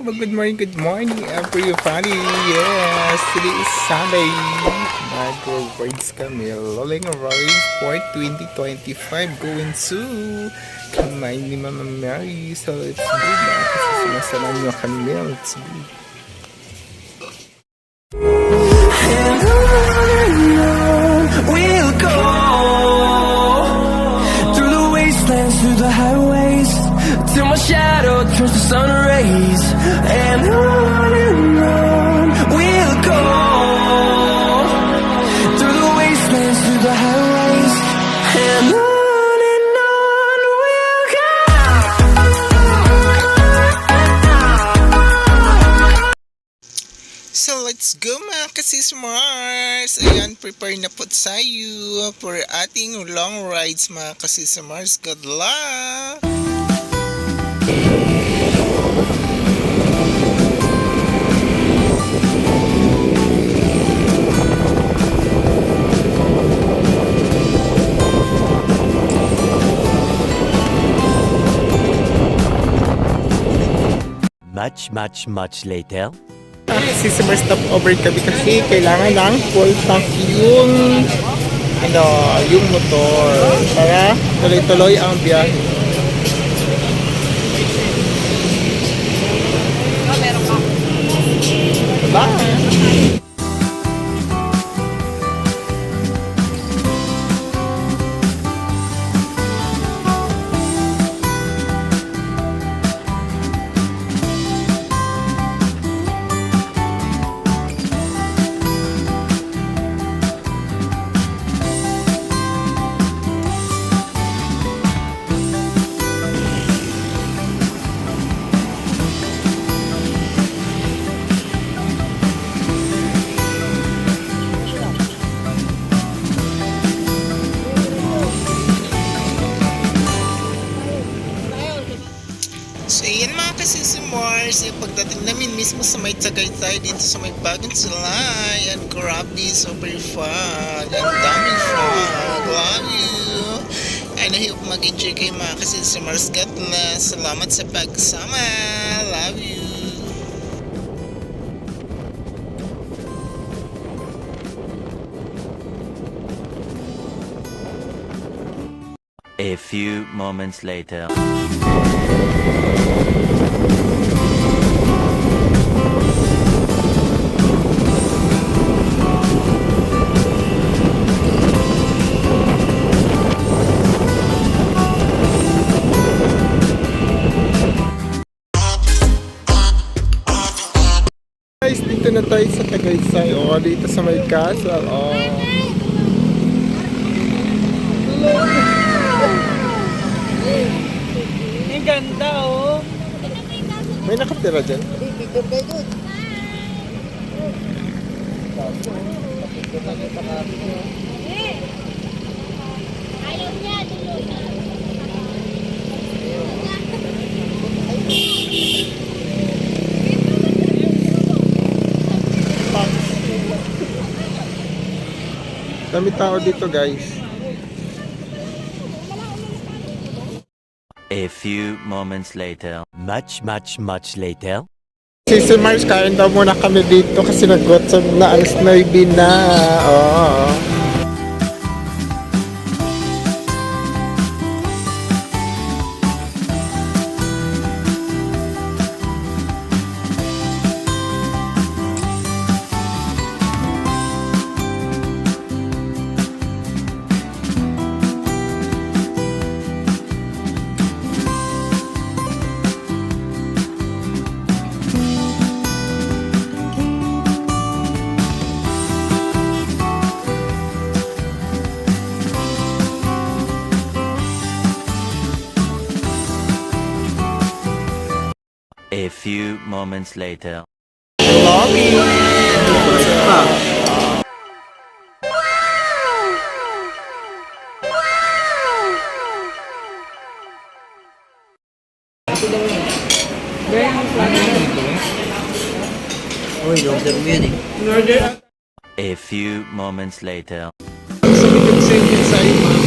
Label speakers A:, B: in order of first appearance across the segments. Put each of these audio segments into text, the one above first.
A: good morning everybody. Yes, today is Sunday. Mag-rides kami. Loling Rides for 2025 going to kamay ni Mama Mary. So it's good na kasi sumasalan nyo kami. It's good.
B: We'll go through the wastelands, through the highways, till my shadow turns to sun rays. And on we'll go through the wastelands, through the highways, and on we'll go.
A: So let's go mga kasismars. Ayan, prepare na po tayo for ating long rides mga kasismars. Good luck!
C: Much later.
A: Kasi stop over kami kasi kailangan ng full tank yung yung motor para tuloy-tuloy ang biyahe. Bye! So yan mga kasisimars, yung pagdating namin mismo sa may Tagaytay dito sa may Bagong Silay. And grabe, super fun. Ang daming fun. Love you. And I hope mag-enjoy kayo mga kasisimars. God bless. Salamat sa pagsama. Love you.
C: A few moments later.
A: Guys, dito na tayo sa Tagaytay. O, dito sa may castle. O.
D: Ang ganda, oh.
A: May nakatira dyan.
E: Ayaw niya, dulo na.
A: Dami tao dito guys.
C: A few moments later. Much later.
A: Si Mars, kain daw muna kami dito kasi nag-WhatsApp na alas 9 na. Oo.
C: A few moments later.
A: Lobby!
C: A few moments later.
A: So we can send inside mga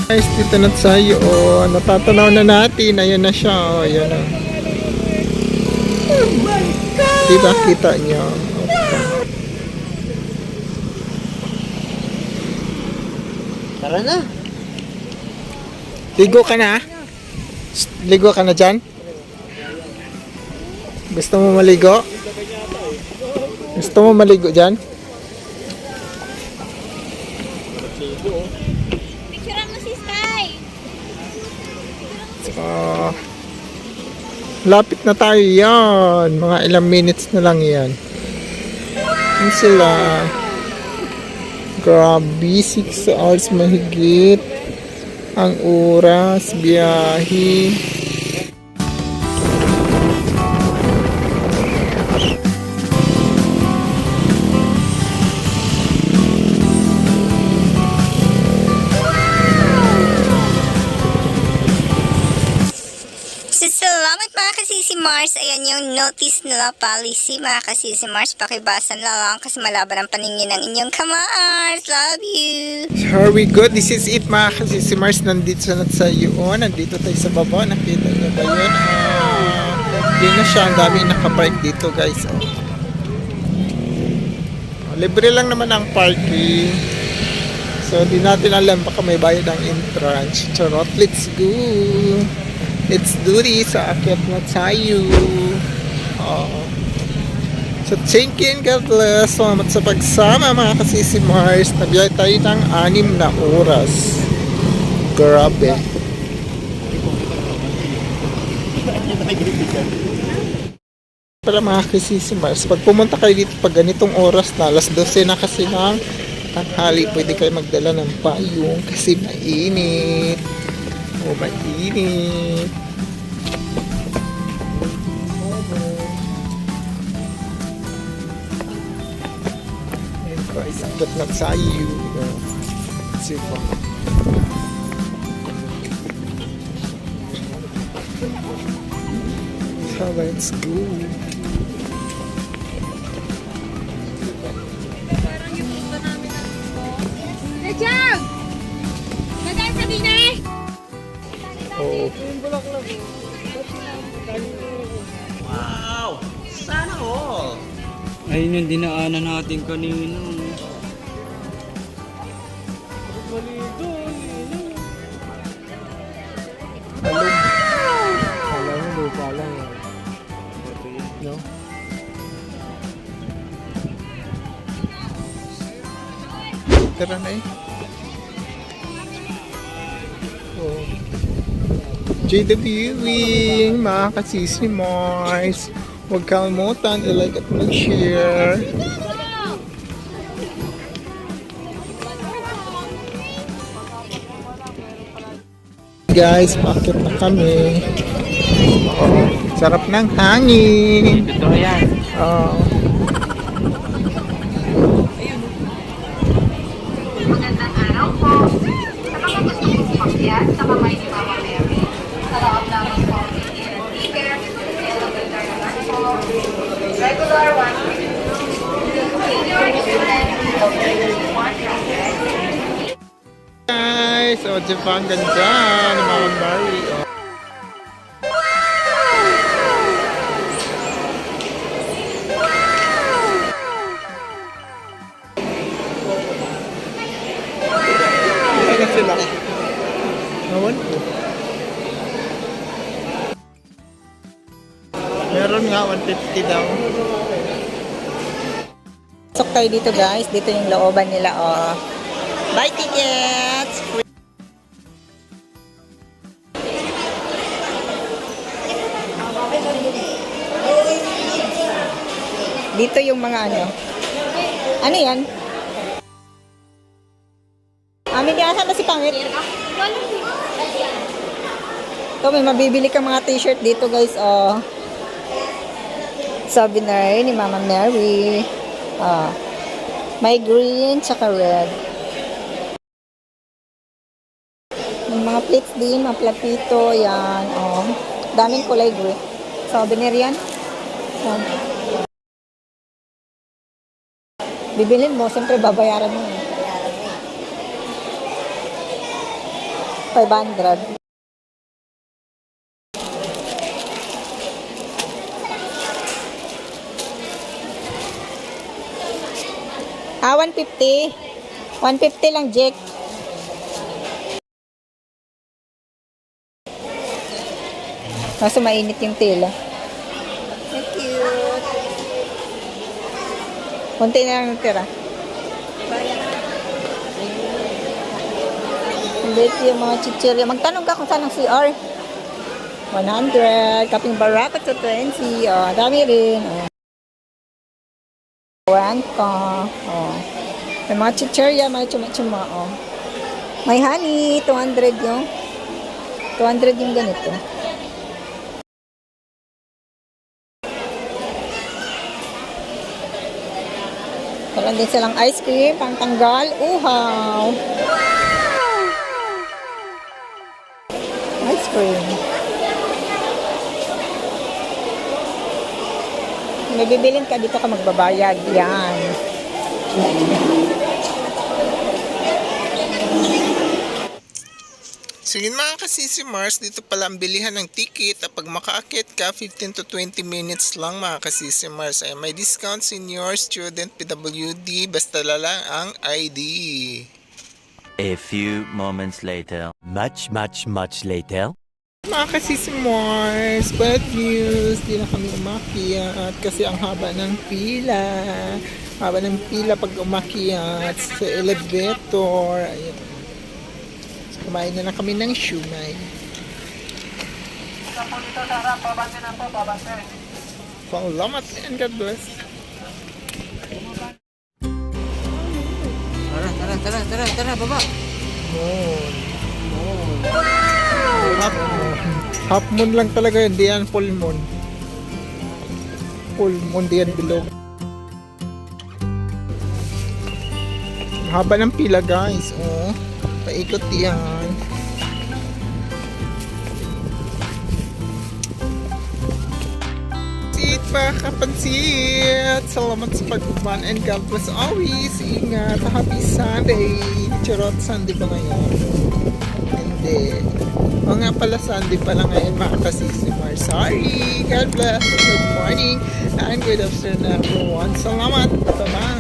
A: Guys, dito na tayo. Oh, natatanaw na natin. Ayan na siya. Oh, ayan na. Diba kita niyo?
D: Tara na.
A: Ligo ka na? Ligo ka na dyan? Gusto mo maligo? Gusto mo maligo dyan?
E: Picturean mo si Sky.
A: Lapit na tayo yan. Mga ilang minutes na lang yan. Yan sila. Grabe, 6 hours mahigit. Ang oras, biyahe.
F: Salamat mga kasisi Mars. Ayan yung notice nila policy mga kasisi Mars. Pakibasa na lang kasi malaban ang paningin ng inyong kamars. Love you!
A: Here we go. This is it mga kasisi Mars. Nandito na sa yun. Nandito tayo sa baba. Nakita niyo ba yun? Hindi na siya. Ang dami nakapark dito guys. Libre lang naman ang parking. So di natin alam baka may bayad ang entrance. Charot. Let's go. Let's do this. Aakyat na tayo. So thank you and God bless. Salamat sa pagsama mga kasisi Mars. Nabiyay tayo ng 6 na oras. Grabe. Pala mga kasisi Mars, pag pumunta kayo dito pag ganitong oras na, alas 12 na kasi ng tanghali, pwede kayo magdala ng payong kasi mainit. Oh, mainit. Ayan guys, akit na tayo. Sipa. So, let's go.
E: Rachel! Nagay sa dinner!
A: Oh.
D: Wow! Sana all! Ayun yung dinaanan natin kanina.
A: Alam mo, lupa lang yan. No? Tara na eh. Oh. Jada Viewing, mga kasisi Mars. Huwag kalimutan, i-like at mag-share. Guys, pakit na kami. Oh, sarap ng hangin.
D: Ito yan.
A: Oh.
G: Magandang araw po. Sa mga gusto mong umakyat sa kamay ni Mama Mary, sa loob namin po, ticket, elevator naman po, regular 1 senior student,
A: Guys, oh, Japan ganda ni Mama Mary. Oh. Ano sila? Nawan ko. Meron nga 150 daw.
F: Pasok tayo dito guys. Dito yung looban nila. Oh. Buy tickets! Dito yung mga ano. Ano yan? Amin yan, saan na si Pangit? Ito, may mabibili kang mga t-shirt dito guys, oh. Souvenir ni Mama Mary. Oh. May green, tsaka red. May mga plates din, mga platito, yan, oh. Daming kulay green. Souvenir yan. Oh. Bibilin mo, siyempre babayaran mo.
H: 500. Ah, 150. 150 lang, Jake. Kaso mainit yung tela. Thank you. Kunti na lang natira. Ulit yung mga chichirya. Magtanong ka kung saan ang CR. 100. Kaping barata to 20. Oh, dami rin. Oh. 1 ka. Oh. May mga chichirya, mga chuma-chuma. Oh. May honey. 200 yung. 200 yung ganito. Meron din silang ice cream, pangtanggal, uhaw. Ice cream. May bibilin ka, dito ka magbabayad. Yan.
A: Sige mga kasisi Mars, dito pala ang bilihan ng ticket at pag makaakit ka 15 to 20 minutes lang mga kasisi Mars ay may discount senior student PWD basta lang ang ID.
C: A few moments later. Much later.
A: Mga kasisi Mars, bad news, di na kami umakyat kasi ang haba ng pila. Haba ng pila pag umakyat sa elevator. Ayun. Kumain na lang kami ng shumai. Salamat and God bless.
D: Tara, baba.
A: Half moon lang talaga yun, di yan full moon. Full moon, di yan bilog. Haba ng pila guys, oh. Paikot yan. Sit pa kapansit. Salamat sa pag-uban and God bless always. Ingat. Happy Sunday. Charot, Sunday ba ngayon? Hindi. O nga pala, Sunday pala ngayon mga kasisi Mars. Sorry. God bless. Good morning and good afternoon everyone. Salamat. Bye-bye.